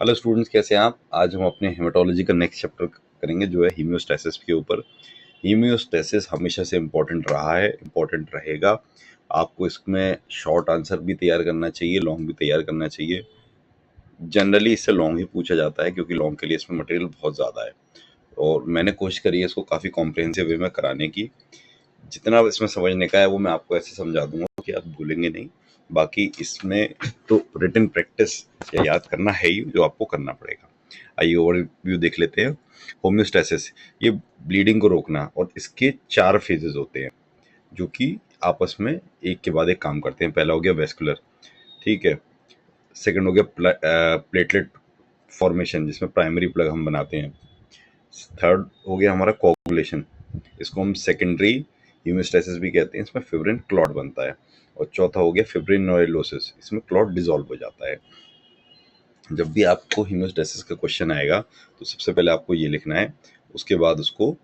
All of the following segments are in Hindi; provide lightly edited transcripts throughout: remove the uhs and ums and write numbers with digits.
हेलो स्टूडेंट्स, कैसे हैं आप। आज हम अपने हेमेटोलॉजी का नेक्स्ट चैप्टर करेंगे जो है हीमियोस्टैसिस के ऊपर। हीमियोस्टैसिस हमेशा से इम्पोर्टेंट रहा है, इम्पोर्टेंट रहेगा। आपको इसमें शॉर्ट आंसर भी तैयार करना चाहिए, लॉन्ग भी तैयार करना चाहिए। जनरली इससे लॉन्ग ही पूछा जाता है क्योंकि लॉन्ग के लिए इसमें मटेरियल बहुत ज़्यादा है और मैंने कोशिश करी है इसको काफ़ी कॉम्प्रिहेंसिव वे में कराने की। जितना इसमें समझने का है वो मैं आपको ऐसे समझा दूंगा कि आप भूलेंगे नहीं। बाकी इसमें तो रिटन प्रैक्टिस या याद करना है ही जो आपको करना पड़ेगा। आइए ओवरव्यू देख लेते हैं। होम्योस्टैसिस ये ब्लीडिंग को रोकना, और इसके 4 फेजेस होते हैं जो कि आपस में एक के बाद एक काम करते हैं। पहला हो गया वेस्कुलर, ठीक है। सेकंड हो गया प्लेटलेट फॉर्मेशन, जिसमें प्राइमरी प्लग हम बनाते हैं। थर्ड हो गया हमारा कोगुलेशन, इसको हम सेकेंडरी हीमोस्टैसिस भी कहते हैं, इसमें फिब्रिन क्लॉट बनता है। और चौथा हो गया फिब्रिन नोएलोसिस, इसमें क्लॉट डिसॉल्व हो जाता है। जब भी आपको हीमोस्टैसिस का क्वेश्चन आएगा तो सबसे पहले आपको ये लिखना है, उसके बाद उसको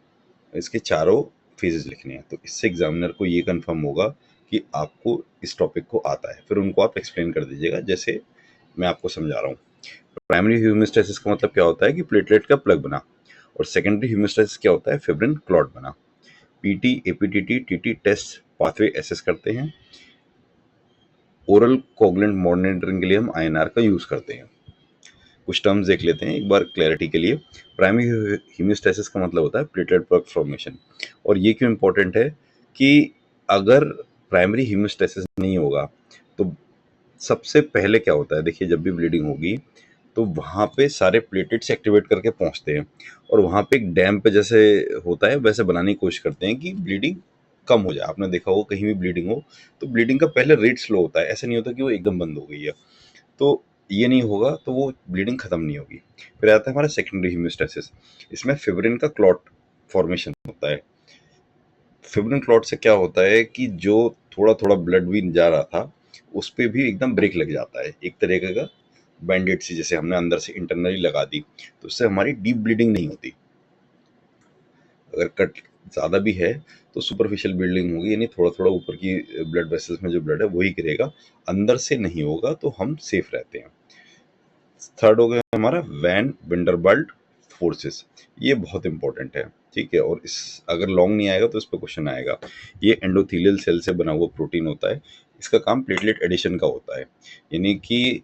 इसके चारों फेजेस लिखने हैं। तो इससे एग्जामिनर को ये कंफर्म होगा कि आपको इस टॉपिक को आता है, फिर उनको आप एक्सप्लेन कर दीजिएगा जैसे मैं आपको समझा रहा हूँ। प्राइमरी हीमोस्टैसिस का मतलब क्या होता है कि प्लेटलेट का प्लग बना, और सेकेंडरी हीमोस्टैसिस क्या होता है, फिब्रिन क्लॉट बना। PT, aPTT, TT test pathway assess करते हैं। ओरल कोगुलेंट मॉनिटरिंग के लिए हम आईएनआर का यूज करते हैं। कुछ टर्म्स देख लेते हैं एक बार क्लैरिटी के लिए। प्राइमरी हीमोस्टैसिस का मतलब होता है प्लेटलेट प्लग फॉर्मेशन। और ये क्यों इंपॉर्टेंट है कि अगर प्राइमरी हीमोस्टैसिस नहीं होगा तो सबसे पहले क्या होता है, देखिए जब भी ब्लीडिंग होगी तो वहाँ पे सारे प्लेटलेट्स एक्टिवेट करके पहुँचते हैं और वहाँ पे एक डैम पे जैसे होता है वैसे बनाने की कोशिश करते हैं कि ब्लीडिंग कम हो जाए। आपने देखा हो कहीं भी ब्लीडिंग हो तो ब्लीडिंग का पहले रेट स्लो होता है, ऐसा नहीं होता कि वो एकदम बंद हो गई है। तो ये नहीं होगा तो वो ब्लीडिंग खत्म नहीं होगी। फिर आता है हमारा सेकेंडरी हीमोस्टैसिस, इसमें फिब्रिन का क्लॉट फॉर्मेशन होता है। फिब्रिन क्लॉट से क्या होता है कि जो थोड़ा थोड़ा ब्लड भी जा रहा था उस पर भी एकदम ब्रेक लग जाता है, एक तरीके का बैंडेड सी जैसे हमने अंदर से इंटरनली लगा दी, तो उससे हमारी डीप ब्लीडिंग नहीं होती। अगर कट ज़्यादा भी है तो सुपरफिशियल ब्लीडिंग होगी, यानी थोड़ा थोड़ा ऊपर की ब्लड वेसल्स में जो ब्लड है वही गिरेगा, अंदर से नहीं होगा, तो हम सेफ रहते हैं। थर्ड हो गया हमारा वैन विंडरबल्ट फोर्सेस, ये बहुत इंपॉर्टेंट है, ठीक है। और इस अगर लॉन्ग नहीं आएगा तो इस पर क्वेश्चन आएगा। ये एंडोथेलियल सेल से बना हुआ प्रोटीन होता है, इसका काम प्लेटलेट एडिशन का होता है। यानी कि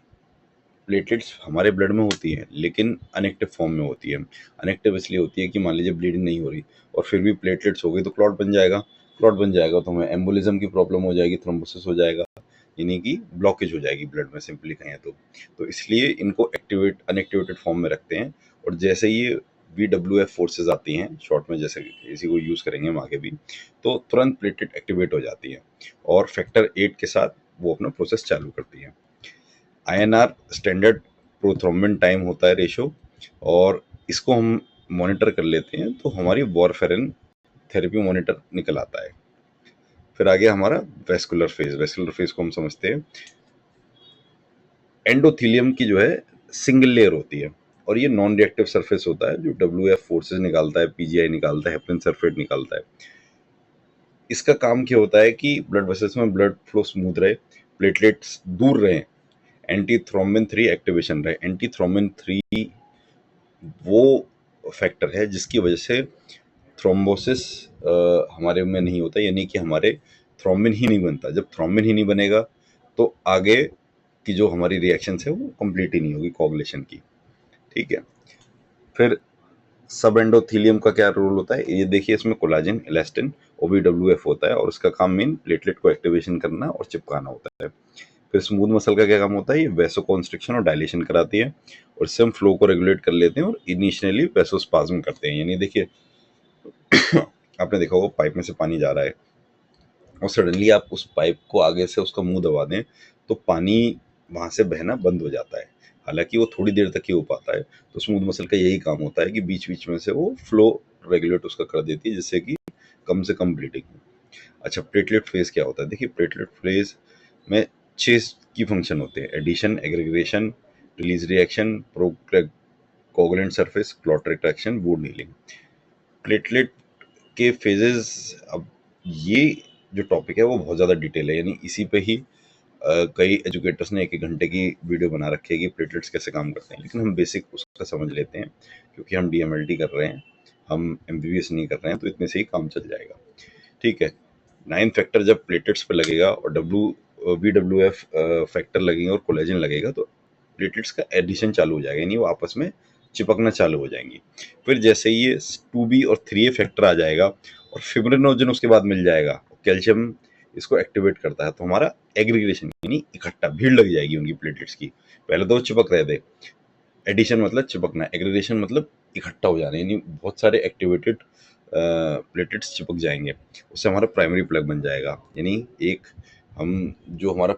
प्लेटलेट्स हमारे ब्लड में होती हैं लेकिन अनएक्टिव फॉर्म में होती है। अनएक्टिव इसलिए होती है कि मान लीजिए ब्लीडिंग नहीं हो रही और फिर भी प्लेटलेट्स हो गई तो क्लॉट बन जाएगा। क्लॉट बन जाएगा तो हमें एम्बोलिज्म की प्रॉब्लम हो जाएगी, थ्रोम्बोसिस हो जाएगा, यानी कि ब्लॉकेज हो जाएगी ब्लड में, सिंपली कहें तो इसलिए इनको एक्टिवेट अनएक्टिवेटेड फॉर्म में रखते हैं। और जैसे ही VWF फोर्सेज आती हैं शॉर्ट में, जैसे इसी को यूज़ करेंगे हम आगे भी, तो तुरंत प्लेटलेट एक्टिवेट हो जाती है और फैक्टर 8 के साथ वो अपना प्रोसेस चालू करती है। INR स्टैंडर्ड प्रोथ्रोम्बिन टाइम होता है रेशो, और इसको हम मॉनिटर कर लेते हैं तो हमारी वॉरफेरिन थेरेपी मॉनिटर निकल आता है। फिर आ गया हमारा वेस्कुलर फेज। वेस्कुलर फेज को हम समझते हैं एंडोथीलियम की जो है सिंगल लेयर होती है, और ये नॉन रिएक्टिव सरफेस होता है जो WF फोर्सेज निकालता है, PGI निकालता है, हेपरिन सल्फेट निकालता है। इसका काम क्या होता है कि ब्लड वेसल्स में ब्लड फ्लो स्मूथ रहे, प्लेटलेट्स दूर रहें, एंटी थ्रोम्बिन 3 एक्टिवेशन रहे। एंटी थ्रोम्बिन 3 वो फैक्टर है जिसकी वजह से थ्रोम्बोसिस हमारे में नहीं होता, यानी कि हमारे थ्रोम्बिन ही नहीं बनता। जब थ्रोम्बिन ही नहीं बनेगा तो आगे की जो हमारी रिएक्शंस है वो कंप्लीट ही नहीं होगी कोagulation की, ठीक है। फिर सब एंडोथीलियम का क्या रोल होता है, ये देखिए इसमें कोलाजन, इलास्टिन, OVWF होता है और इसका काम मेन प्लेटलेट को एक्टिवेशन करना और चिपकाना होता है। फिर स्मूथ मसल का क्या काम होता है, ये वैसो कॉन्स्ट्रिक्शन और डायलेशन कराती है और इससे हम फ्लो को रेगुलेट कर लेते हैं और इनिशियली वैसोस्पाज्म करते हैं। यानी देखिए आपने देखा होगा पाइप में से पानी जा रहा है और सडनली आप उस पाइप को आगे से उसका मुंह दबा दें तो पानी वहां से बहना बंद हो जाता है। हालांकि वो थोड़ी देर तक ही हो पाता है, तो स्मूथ मसल का यही काम होता है कि बीच बीच में से वो फ्लो रेगुलेट उसका कर देती है जिससे कि कम से कम ब्लीडिंग हो। अच्छा, प्लेटलेट फेज क्या होता है, देखिए प्लेटलेट फेज में 6 की फंक्शन होते हैं: adhesion, aggregation, release reaction, procoagulant surface, clot retraction, wound healing. Platelet के फेजेस, अब ये जो टॉपिक है वो बहुत ज़्यादा डिटेल है, यानी इसी पे ही कई एजुकेटर्स ने 1-1 घंटे की वीडियो बना रखी है कि प्लेटलेट्स कैसे काम करते हैं, लेकिन हम बेसिक उसका समझ लेते हैं क्योंकि हम डीएमएलटी कर रहे हैं, हम एमबीबीएस नहीं कर रहे हैं, तो इतने से ही काम चल जाएगा। ठीक है, 9 फैक्टर जब प्लेटलेट्स पे लगेगा और बीडब्ल्यूएफ फैक्टर लगेंगे और कोलेजन लगेगा, तो प्लेटलेट्स का एडिशन चालू हो जाएगा, यानी वो आपस में चिपकना चालू हो जाएंगी। फिर जैसे ही ये 2B और 3A फैक्टर आ जाएगा और फिब्रिनोजन उसके बाद मिल जाएगा, कैल्शियम इसको एक्टिवेट करता है, तो हमारा एग्रीगेशन यानी इकट्ठा भीड़ लग जाएगी उनकी प्लेटलेट्स की। पहले तो वो चिपक रहे थे, एडिशन मतलब चिपकना, एग्रीगेशन मतलब इकट्ठा हो जाना, यानी बहुत सारे एक्टिवेटेड प्लेटलेट्स चिपक जाएंगे, उससे हमारा प्राइमरी प्लग बन जाएगा, यानी एक हम जो हमारा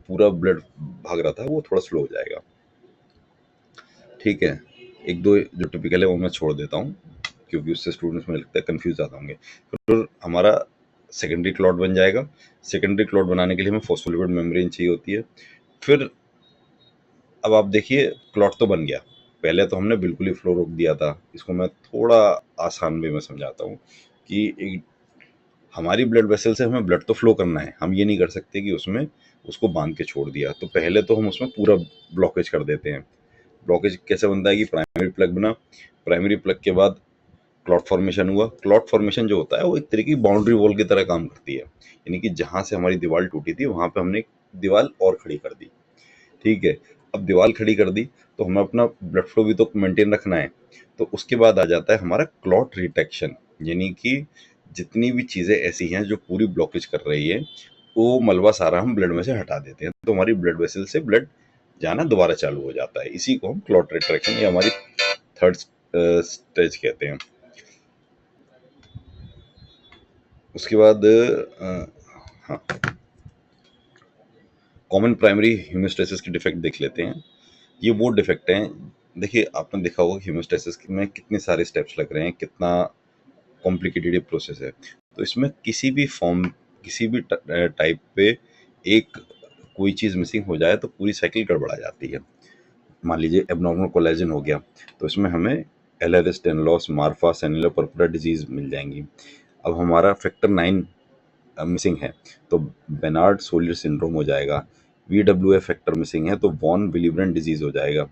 पूरा ब्लड भाग रहा था वो थोड़ा स्लो हो जाएगा। ठीक है, एक दो जो टिपिकल है वो मैं छोड़ देता हूँ क्योंकि उससे स्टूडेंट्स में लगता है कंफ्यूज ज़्यादा होंगे। फिर हमारा सेकेंडरी क्लॉट बन जाएगा। सेकेंडरी क्लॉट बनाने के लिए हमें फॉस्फोलिपिड मेम्ब्रेन चाहिए होती है। फिर अब आप देखिए क्लॉट तो बन गया, पहले तो हमने बिल्कुल ही फ्लो रोक दिया था। इसको मैं थोड़ा आसान वे में समझाता हूँ कि एक हमारी ब्लड वेसल से हमें ब्लड तो फ्लो करना है, हम ये नहीं कर सकते कि उसमें उसको बांध के छोड़ दिया, तो पहले तो हम उसमें पूरा ब्लॉकेज कर देते हैं। ब्लॉकेज कैसे बनता है कि प्राइमरी प्लग बना, प्राइमरी प्लग के बाद क्लॉट फॉर्मेशन हुआ। क्लॉट फॉर्मेशन जो होता है वो एक तरह की बाउंड्री वॉल की तरह काम करती है, यानी कि जहाँ से हमारी दीवार टूटी थी वहाँ पे हमने एक दीवार और खड़ी कर दी। ठीक है, अब दीवार खड़ी कर दी तो हमें अपना ब्लड फ्लो भी तो मेंटेन रखना है, तो उसके बाद आ जाता है हमारा क्लॉट रिटेक्शन, यानी कि जितनी भी चीज़ें ऐसी हैं जो पूरी ब्लॉकेज कर रही है वो मलबा सारा हम ब्लड में से हटा देते हैं, तो हमारी ब्लड वेसल से ब्लड जाना दोबारा चालू हो जाता है। इसी को हम क्लॉट रिट्रैक्शन या हमारी थर्ड स्टेज कहते हैं। उसके बाद हाँ, कॉमन प्राइमरी हीमोस्टेसिस के डिफेक्ट देख लेते हैं। ये वो डिफेक्ट हैं, देखिए आपने देखा होगा कि हीमोस्टेसिस में कितने सारे स्टेप्स लग रहे हैं, कितना कॉम्प्लिकेटेड ये प्रोसेस है। तो इसमें किसी भी फॉर्म, किसी भी टाइप पे एक कोई चीज़ मिसिंग हो जाए तो पूरी साइकिल गड़बड़ा जाती है। मान लीजिए एबनॉर्मल कोलेजन हो गया तो इसमें हमें एलआरएस, टेनलॉस, मार्फा, सेनिलर पर्पुरा डिजीज मिल जाएंगी। अब हमारा फैक्टर 9 मिसिंग है तो बेनार्ड सोलियर सिंड्रोम हो जाएगा। वीडब्ल्यूएफ फैक्टर मिसिंग है तो वॉन विलिब्रेंट डिजीज हो जाएगा।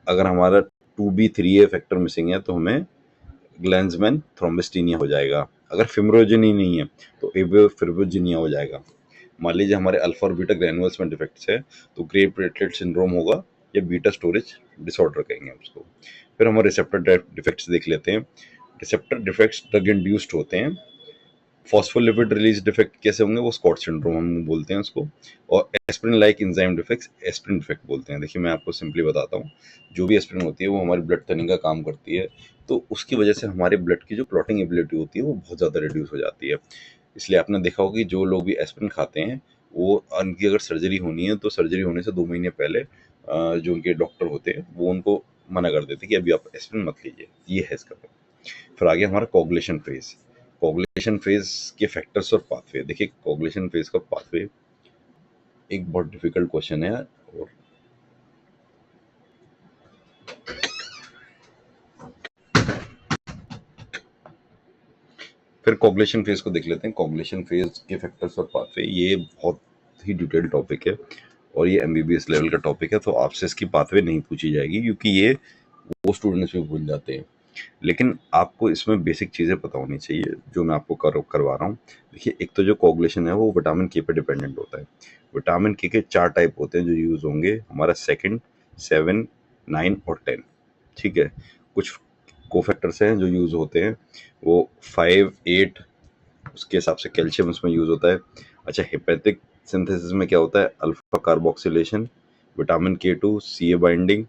अगर हमारा 2B3A फैक्टर मिसिंग है तो हमें ग्लैंसमैन थ्रोम्बोस्टीनिया हो जाएगा। अगर फिब्रोजेनी नहीं है तो फिब्रोजेनिया हो जाएगा। मान लीजिए हमारे अल्फा और बीटा ग्रैनुअल्स में डिफेक्ट्स है तो ग्रे प्लेटलेट सिंड्रोम होगा या बीटा स्टोरेज डिसऑर्डर कहेंगे हम उसको। फिर हम रिसेप्टर डिफेक्ट्स देख लेते हैं। रिसेप्टर डिफेक्ट्स ड्रग इंड्यूस्ड होते हैं। फॉस्फोलिपिड रिलीज डिफेक्ट कैसे होंगे, वो स्कॉट सिंड्रोम हम बोलते हैं उसको। और aspirin like enzyme defects aspirin defect बोलते हैं। देखिए मैं आपको सिंपली बताता हूँ, जो भी एस्पिरिन होती है वो हमारी ब्लड थिनिंग का काम करती है, तो उसकी वजह से हमारे ब्लड की जो क्लॉटिंग एबिलिटी होती है वो बहुत ज़्यादा रिड्यूस हो जाती है। इसलिए आपने देखा होगा कि जो लोग भी एस्पिरिन खाते हैं वो, उनकी अगर सर्जरी होनी है तो सर्जरी होने से 2 महीने पहले जो उनके डॉक्टर होते हैं वो उनको मना कर देते हैं कि अभी आप एस्पिरिन मत लीजिए। ये है इसका। फिर आगे हमारा कोगुलेशन फेज। कोगुलेशन फेज के फैक्टर्स और पाथवे देखिए। कोगुलेशन फेज का पाथवे एक बहुत डिफिकल्ट क्वेश्चन है और फिर कोगुलेशन फेज को देख लेते हैं। कोगुलेशन फेज के फैक्टर्स और पाथवे, ये बहुत ही डिटेल्ड टॉपिक है और ये एमबीबीएस लेवल का टॉपिक है, तो आपसे इसकी पाथवे नहीं पूछी जाएगी क्योंकि ये वो स्टूडेंट्स भी भूल जाते हैं। लेकिन आपको इसमें बेसिक चीज़ें पता होनी चाहिए जो मैं आपको करवा रहा हूँ। देखिए एक तो जो कोगुलेशन है वो विटामिन के पे डिपेंडेंट होता है। विटामिन के 4 टाइप होते हैं जो यूज़ होंगे, हमारा 2, 7, 9 और 10। ठीक है, कुछ कोफैक्टर्स हैं जो यूज़ होते हैं वो 5, 8, उसके हिसाब से कैल्शियम उसमें यूज़ होता है। अच्छा, हेपेटिक सिंथेसिस में क्या होता है, alpha carboxylation, vitamin K2, CA binding,